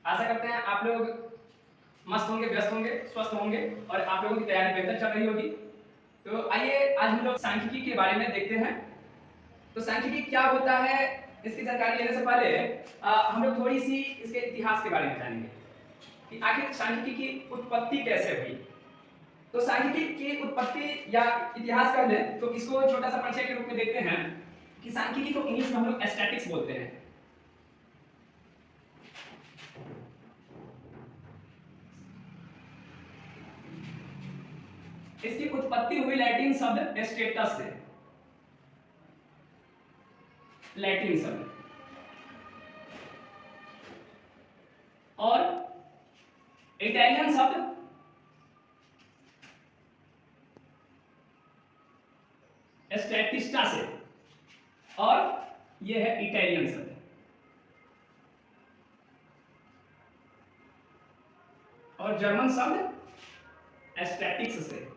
आशा करते हैं आप लोग मस्त होंगे, व्यस्त होंगे, स्वस्थ होंगे और आप लोगों की तैयारी बेहतर चल रही होगी। तो आइए आज हम लोग सांख्यिकी के बारे में देखते हैं। तो सांख्यिकी क्या होता है, इसकी जानकारी लेने से पहले हम लोग थोड़ी सी इसके इतिहास के बारे में जानेंगे कि आखिर सांख्यिकी की उत्पत्ति कैसे हुई। तो सांख्यिकी की उत्पत्ति या इतिहास कर लें तो इसको छोटा सा परिचय के रूप में देखते हैं कि सांख्यिकी को इंग्लिश में हम लोग स्टैटिक्स बोलते हैं। इसकी उत्पत्ति हुई लैटिन शब्द स्टेटस से, लैटिन शब्द, और इटालियन शब्द स्टैटिस्टा से, और यह है इटालियन शब्द। और जर्मन शब्द स्टैटिक्स से,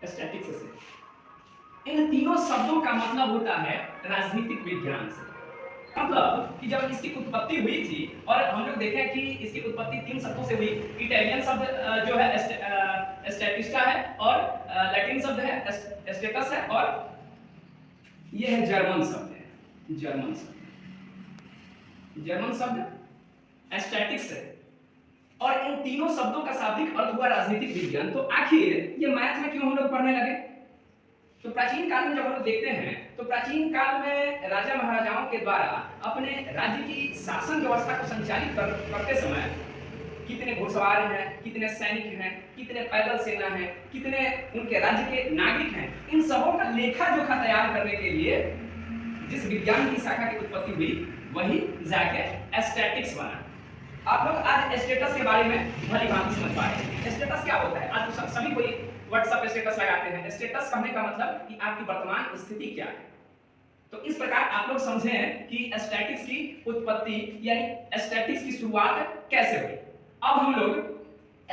स्टैटिक्स से। इन तीनों शब्दों का मतलब होता है राजनीतिक विज्ञान से। मतलब कि जब इसकी उत्पत्ति हुई थी, और हम लोग देखें कि इसकी उत्पत्ति 3 शब्दों से हुई। इटालियन शब्द जो है स्टैटिस्टा है, और लैटिन शब्द है स्टेटस है, और यह है जर्मन शब्द है, जर्मन शब्द, जर्मन शब्द स्टैटिक्स है। और इन तीनों शब्दों का शाब्दिक अर्थ हुआ राजनीतिक विज्ञान। तो आखिर ये मैथ में क्यों हम लोग पढ़ने लगे? तो प्राचीन काल में जब हम लोग देखते हैं तो प्राचीन काल में राजा महाराजाओं के द्वारा अपने राज्य की शासन व्यवस्था को संचालित करते समय कितने घुड़सवार हैं, कितने सैनिक हैं, कितने पैदल सेना है, कितने उनके राज्य के नागरिक हैं, इन सबों का लेखा जोखा तैयार करने के लिए जिस विज्ञान की शाखा की उत्पत्ति हुई वही जाके स्टैटिक्स बना। आप लोग आज स्टेटस के बारे में भली भांति समझ पाए। स्टेटस क्या होता है? आज तो सभी कोई व्हाट्सएप स्टेटस लगाते हैं। स्टेटस कहने का मतलब कि आपकी वर्तमान स्थिति क्या है। तो इस प्रकार आप लोग समझें कि स्टैटिक्स की उत्पत्ति यानी स्टैटिक्स की शुरुआत कैसे हुई। अब हम लोग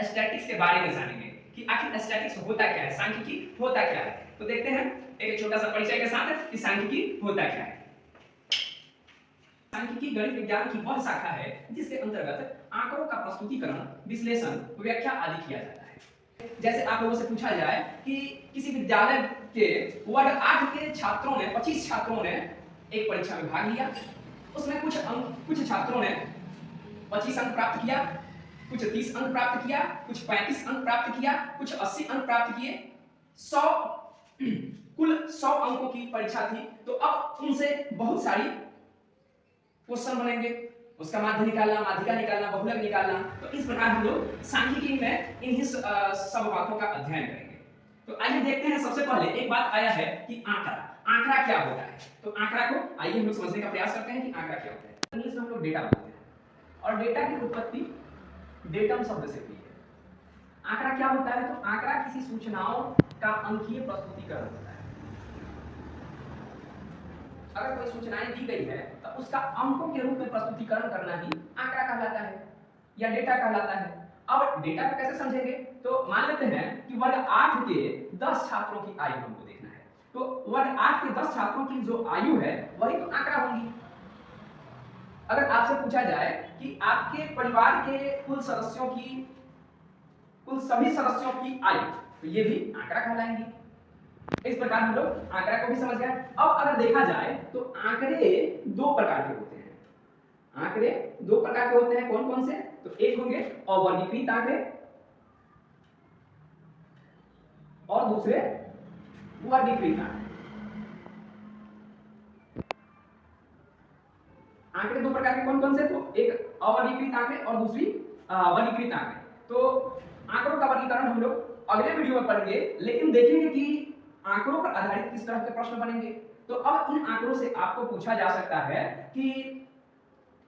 स्टैटिक्स के बारे में जानेंगे कि आखिर स्टैटिक्स होता क्या है, सांख्यिकी होता क्या है। तो देखते हैं एक छोटा सा परिचय के साथ कि सांख्यिकी होता क्या है। सांख्यिकी गणित विज्ञान की वह शाखा है जिसके अंतर्गत आंकड़ों का प्रस्तुतीकरण, विश्लेषण, व्याख्या आदि किया जाता है। जैसे आप लोगों से पूछा जाए कि किसी विद्यालय के वर्ग 8 के छात्रों ने, 25 छात्रों ने एक परीक्षा में भाग लिया। उसमें कुछ छात्रों ने 25 अंक प्राप्त किया, कुछ 30 अंक प्राप्त किया, कुछ 35 अंक प्राप्त किया, कुछ 80 अंक प्राप्त किए। 100 कुल 100 अंकों की परीक्षा थी। तो अब उनसे बहुत सारी क्वेश्चन बनेंगे, उसका माध्य निकालना, माध्यिका निकालना, बहुलक निकालना। तो इस प्रकार हम लोग सांख्यिकी में इन्हीं सब बातों का अध्ययन करेंगे। तो आइए देखते हैं। सबसे पहले एक बात आया है कि आंकड़ा क्या होता है। तो आंकड़ा को आइए हम लोग समझने का प्रयास करते हैं कि आंकड़ा क्या होता है। इंग्लिश में हम लोग डेटा बोलते हैं, और डेटा की उत्पत्ति डेटम शब्द से हुई है। आंकड़ा क्या होता है? तो आंकड़ा किसी सूचनाओं का अंकीय प्रस्तुतिकरण होता है। अगर कोई सूचनाएं दी गई है तो उसका अंकों के रूप में प्रस्तुतिकरण करना ही आंकड़ा कहलाता है या डेटा कहलाता है। अब डेटा को कैसे समझेंगे? तो मान लेते हैं कि वर्ग 8 के 10 छात्रों की आयु हमको देखना है। तो वर्ग 8 के 10 छात्रों की जो आयु है वही तो आंकड़ा होगी। अगर आपसे पूछा जाए कि आपके परिवार के कुल सभी सदस्यों की आयु, तो ये भी आंकड़ा कहलाएंगी। इस प्रकार हम लोग आंकड़ा को भी समझ गए। अब अगर देखा जाए तो आंकड़े 2 प्रकार के होते हैं। आंकड़े 2 प्रकार के होते हैं। कौन कौन से? तो एक होंगे अवर्गीकृत आंकड़े और दूसरे वर्गीकृत आंकड़े। आंकड़े 2 प्रकार के कौन कौन से? तो एक अवर्गीकृत आंकड़े और दूसरी वर्गीकृत आंकड़े। तो आंकड़ों का वर्गीकरण हम लोग अगले वीडियो में पढ़ेंगे, लेकिन देखेंगे कि आंकड़ों पर आधारित किस तरह के प्रश्न बनेंगे। तो अब इन आंकड़ों से आपको पूछा जा सकता है कि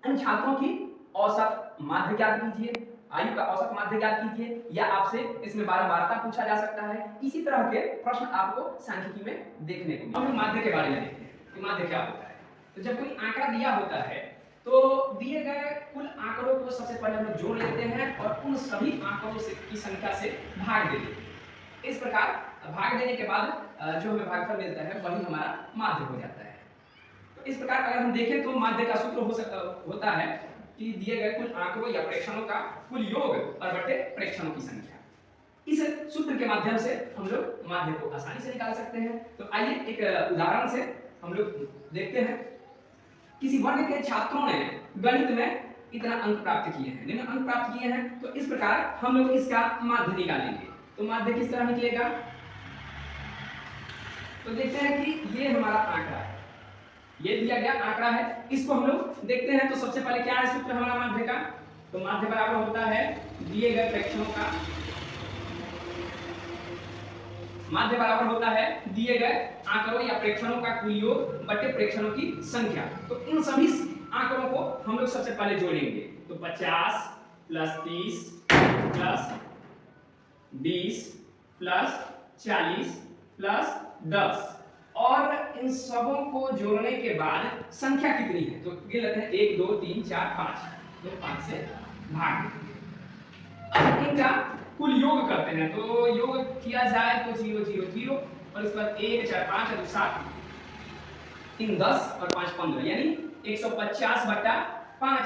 इन छात्रों की औसत माध्य ज्ञात कीजिए, आयु का औसत माध्य ज्ञात कीजिए, या आपसे इसमें बारंबारता पूछा जा सकता है। इसी तरह के प्रश्न आपको सांख्यिकी में देखने को मिलेंगे। अब माध्य के बारे में देखते हैं कि माध्य क्या होता है। तो जब कोई आंकड़ा दिया होता है तो दिए गए कुल आंकड़ों को सबसे पहले हम जोड़ लेते हैं और उन सभी आंकड़ों की संख्या से भाग देते हैं। इस प्रकार भाग देने के बाद जो हमें भागफल मिलता है वही हमारा माध्य हो जाता है। इस प्रकार अगर हम देखें तो माध्य का सूत्र होता है कि दिए गए कुल आंकड़ों या प्रेक्षणों का कुल योग और बटे प्रेक्षणों की संख्या। इस सूत्र के माध्यम से हम लोग माध्य को आसानी से निकाल सकते हैं। तो आइए एक उदाहरण से हम लोग देखते हैं। किसी वर्ग के छात्रों ने गणित में इतना अंक प्राप्त किए हैं, निम्न अंक प्राप्त किए हैं, तो इस प्रकार हम लोग इसका माध्य निकालेंगे। तो माध्य किस तरह निकलेगा? तो देखते हैं कि ये हमारा आंकड़ा है, ये दिया गया आंकड़ा है, इसको हम लोग देखते हैं। तो सबसे पहले क्या है सूत्र हमारा माध्य का? तो माध्य बराबर होता है दिए गए प्रेक्षणों का, माध्य बराबर होता है दिए गए आंकड़ों या प्रेक्षणों का कुल योग बटे प्रेक्षणों की संख्या। तो इन सभी आंकड़ों को हम लोग सबसे पहले जोड़ेंगे। तो 50 प्लस 30 प्लस 20 प्लस 40 प्लस 10 और इन सबों को जोड़ने के बाद संख्या कितनी है? तो ये लेते हैं 1 2 3 4 5, तो 5 से भाग। अब इनका कुल योग करते हैं। तो योग किया जाए तो 0 0 0 और इस पर 1 4 5 और 7 3 10 और 5 15, यानी 150 बटा 5।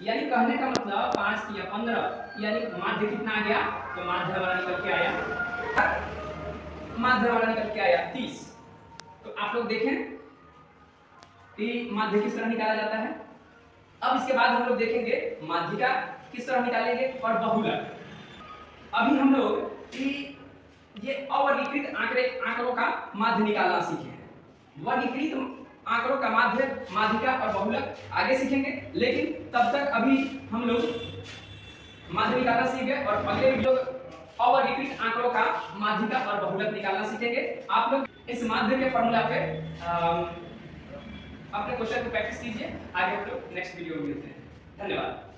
यानी कहने का मतलब 5 या 15, यानी माध्य कितना आ गया? तो माध्य हमारा निकल के आया, माध्य हमारा निकल के आया 30। तो आप लोग देखें कि माध्य किस तरह निकाला जाता है। अब इसके बाद हम लोग देखेंगे माध्यिका किस तरह निकालेंगे और बहुलक। अभी हम लोग कि ये अवर्गीकृत आंकड़ों का माध्य निकालना सीखे हैं। वर्गीकृत आंकड़ों का माध्य, माध्यिका और बहुलक आगे सीखेंगे, लेकिन तब तक अभी हम लोग माध्य निकालना सीख गए और अगले वीडियो अवर्गीकृत आंकड़ों का माध्यिका और बहुलक निकालना सीखेंगे। आप लोग इस माध्य के फॉर्मूला पे अपने क्वेश्चन को प्रैक्टिस कीजिए। आगे हम लोग नेक्स्ट वीडियो में मिलते हैं। धन्यवाद।